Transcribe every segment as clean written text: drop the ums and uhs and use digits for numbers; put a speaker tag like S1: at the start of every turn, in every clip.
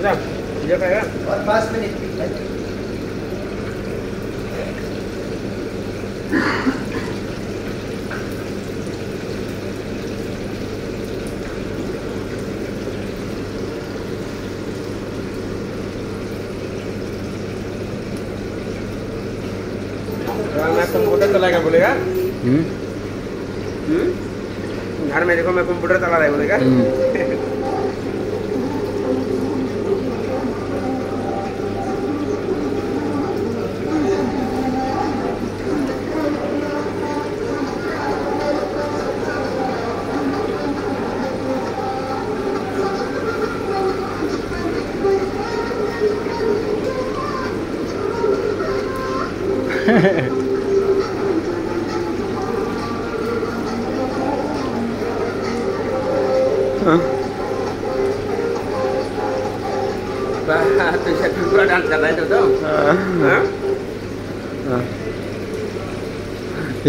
S1: Udah, dia kayak.
S2: और 5 minute की flight.
S1: मैं कंप्यूटर चलाएगा बोलेगा। घर में देखो मैं कंप्यूटर चला रहा है बोलेगा। तो शायद पूरा डांस कर रहा है तो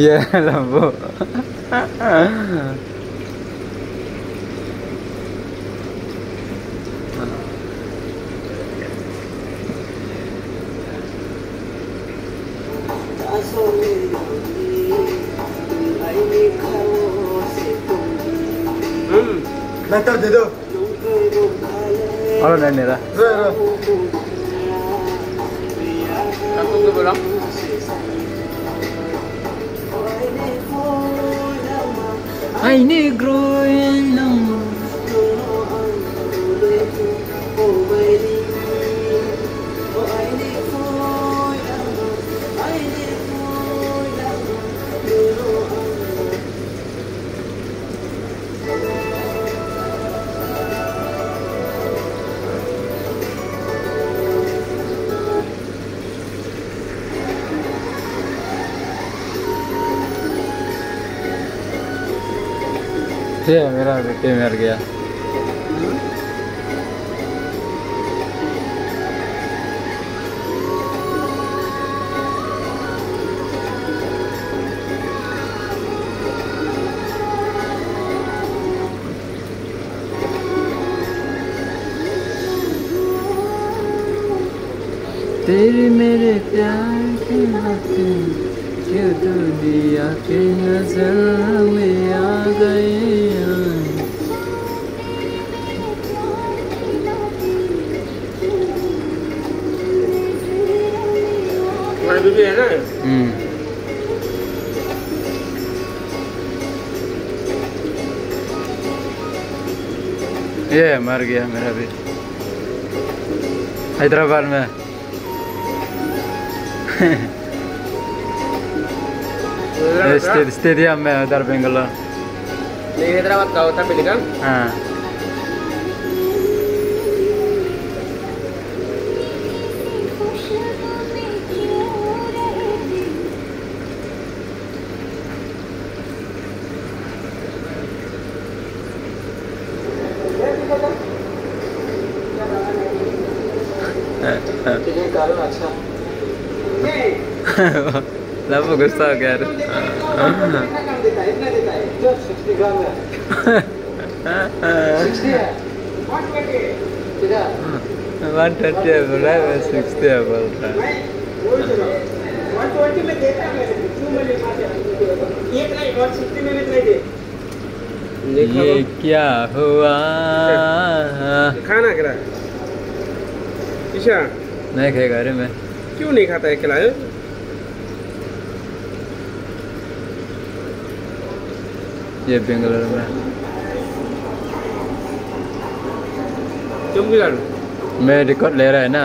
S3: ये लंबो
S2: बेहतर दे दो
S3: और नहीं मेरा
S1: आपको बोला
S3: Ay negro el amor ये मेरा बेटे मर गया तेरे मेरे प्यार की बातें क्यों दुनिया के नजर में आ गए
S1: बीबी है ना
S3: ये मर गया मेरा भी हैदराबाद में स्टेडियम में उधर बेंगलोर
S1: हैदराबाद का होता मेडिकल
S3: हाँ
S1: अच्छा
S3: लव गुस्सा हो गया 120 है बोल रहा है 60 है बोल रहा है
S1: 120 में देता है क्यों मैं ले पाते एक नहीं 160 में नहीं दे
S3: ये क्या हुआ
S1: खाना करा ईशा
S3: नहीं खाएगा अरे मैं
S1: क्यों नहीं खाता है खिलाए
S3: ये बेंगलोर में
S1: क्यों बिगाड़
S3: मैं रिकॉर्ड ले रहा है ना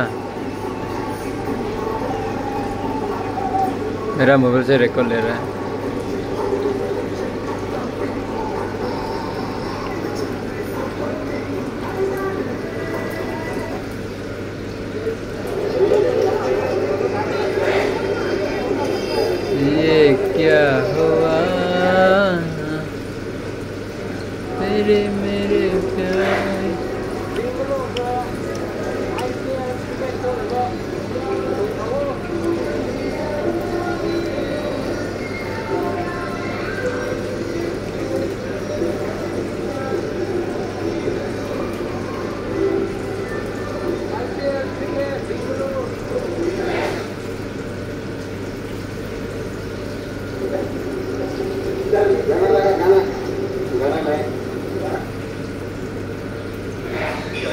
S3: मेरा मोबाइल से रिकॉर्ड ले रहा है ये क्या हुआ तेरे मेरे प्यार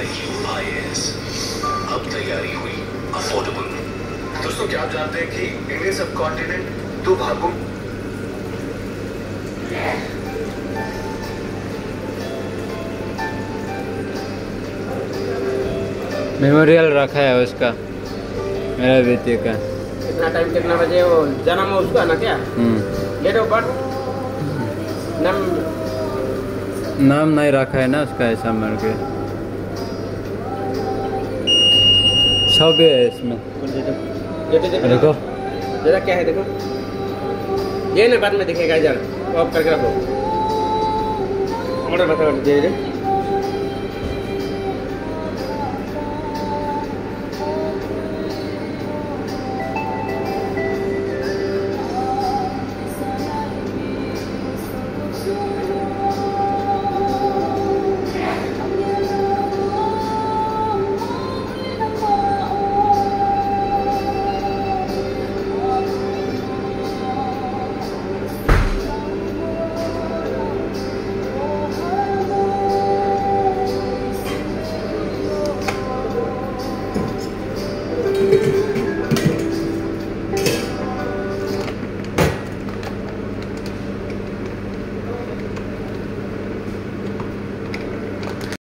S4: IUIS। अब तैयारी हुई अफोर्डेबल। दोस्तों क्या आप जानते हैं कि इंडियन सब कॉन्टिनेंट 2 भागों
S3: मेमोरियल रखा है उसका, मेरा बेटे का।
S1: कितना टाइम कितना बजे वो जन्म है उसका ना क्या? डेट ऑफ बर्थ
S3: नाम नहीं रखा है ना उसका, ऐसा मर के सब है इसमें। देखो
S1: जरा क्या है देखो, ये ना बाद में दिखेगा, इधर ऑफ करके रखो। ऑर्डर बताओ दे दे।